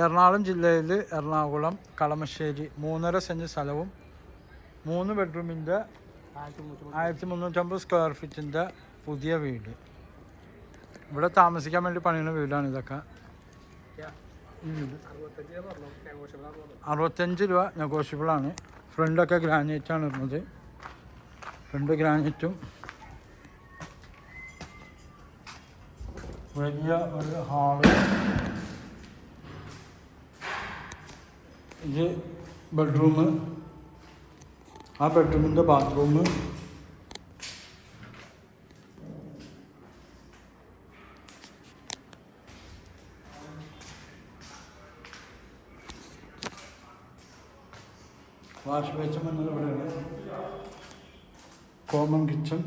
എറണാകുളം ജില്ലയിൽ എറണാകുളം കളമശ്ശേരി 3.5 സെൻറ്റ് സ്ഥലവും 3 ബെഡ്റൂമിൻ്റെ 1350 സ്ക്വയർ ഫീറ്റിൻ്റെ പുതിയ വീട്. ഇവിടെ താമസിക്കാൻ വേണ്ടി പണിയുന്ന വീടാണ് ഇതൊക്കെ. 65 രൂപ നെഗോഷ്യബിളാണ്. ഫ്രണ്ടൊക്കെ ഗ്രാനൈറ്റാണ് ഇടുന്നത്. ഫ്രണ്ട് ഗ്രാനൈറ്റും വലിയ ഒരു ഹാള്. ഇത് ബെഡ്റൂം, ആ ബെഡ്റൂമിൻ്റെ ബാത്റൂം. വാഷ് ബേസിൻ എന്നത് ഇവിടെയാണ്. Common kitchen.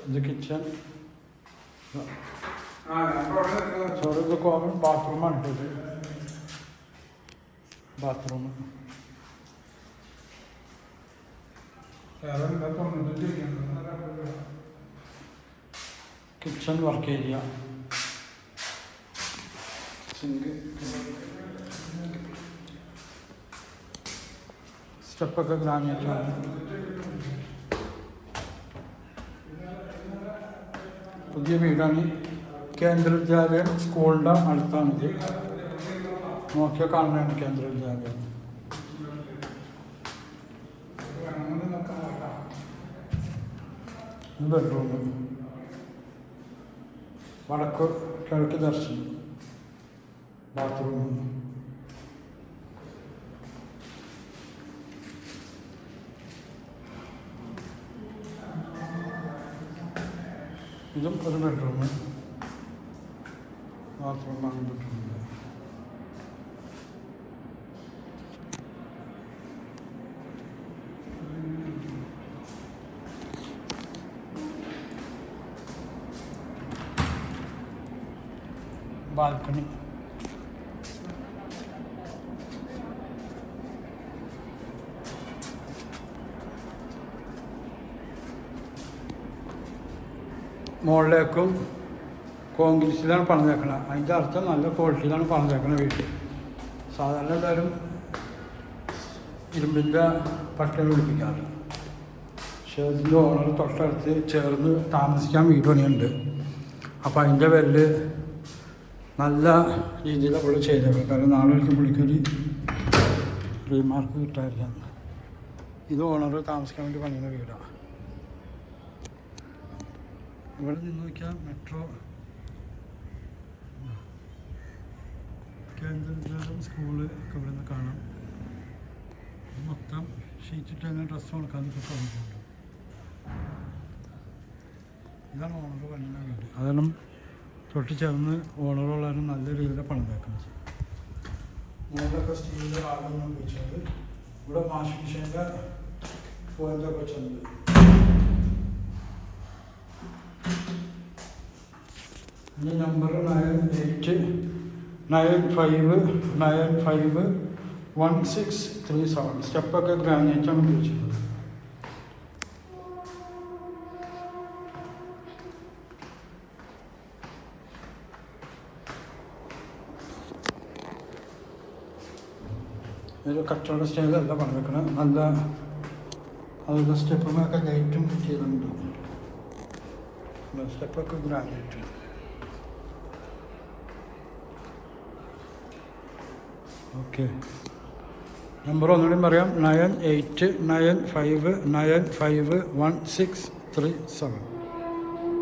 ഇത് കിച്ചൺ. സോറി, ഇത് കോമൺ ബാത്റൂമാണ്. ഇത് bathroom. Kitchen work area. Sink. സ്റ്റെപ്പൊക്കെ ഗ്രാനൈറ്റാണ്. പുതിയ വീടാണ്. കേന്ദ്ര വിദ്യാലയം സ്കൂളിൻ്റെ അടുത്താണിത്. നോക്കിയാൽ കാണുന്നതാണ് കേന്ദ്ര വിദ്യാലയം. ബെഡ്റൂം. വടക്ക് കിഴക്ക് ദർശനം. ബാത്റൂം. ഇതും ഒരു ബെഡ്റൂം. ബാത്റൂമാണ് ബെഡ്റൂം. ബാൽക്കണി. മുകളിലേക്കും കോൺക്രീറ്റിലാണ് പണിതേക്കണം. അതിൻ്റെ അർത്ഥം നല്ല ക്വാളിറ്റിയിലാണ് പണിതേക്കണം വീട്ടിൽ. സാധാരണ എല്ലാവരും ഇരുമ്പിൻ്റെ പട്ടയം പിടിപ്പിക്കാറ്. പക്ഷേ ഇതിൻ്റെ ഓണർ തൊട്ടടുത്ത് ചേർന്ന് താമസിക്കാൻ വീട് പണിയുണ്ട്. അപ്പോൾ അതിൻ്റെ പേരിൽ നല്ല രീതിയിൽ പുള്ളി ചെയ്തേക്കണം. കാരണം നാളെ ഒരിക്കലും പുള്ളിക്കൊരു റീമാർക്ക് കിട്ടാതിരിക്കാൻ. ഇത് ഓണർ താമസിക്കാൻ വേണ്ടി പണിയുന്ന വീടാണ്. ഇവിടെ നിന്ന് നോക്കിയാൽ മെട്രോ, കേന്ദ്ര വിദ്യാലയം, സ്കൂള് ഒക്കെ ഇവിടെ നിന്ന് കാണാം. മൊത്തം ഷീറ്റിട്ട് തന്നെ ഡ്രസ്സ് കൊടുക്കാനൊക്കെ സാധിക്കുന്നുണ്ട്. ഇതാണ് ഓണർ പണിയുന്ന വീട്. അതെല്ലാം തൊട്ട് ചേർന്ന് ഓണറുള്ളവരും നല്ല രീതിയിൽ പണിതേക്കുന്നത്. മുകളിലൊക്കെ സ്റ്റീലിൻ്റെ ഭാഗം വെച്ചത്. ഇവിടെ വാഷിംഗ് മെഷീൻ്റെ പോയിൻ്റൊക്കെ വെച്ചത്. ഇനി നമ്പർ 9895951637. സ്റ്റെപ്പൊക്കെ ഗ്രാനൈറ്റാണ് ഉപയോഗിച്ചിട്ടുള്ളത്. ഒരു കച്ചവട സ്റ്റൈലല്ല പണിതേക്കണം. നല്ല അതുപോലെ സ്റ്റെപ്പുമൊക്കെ ലൈറ്റും ചെയ്തിട്ടുണ്ട്. സ്റ്റെപ്പൊക്കെ ഗ്രാനൈറ്റ്. ഓക്കെ, നമ്പർ ഒന്നുകൂടി പറയാം. 9895951637.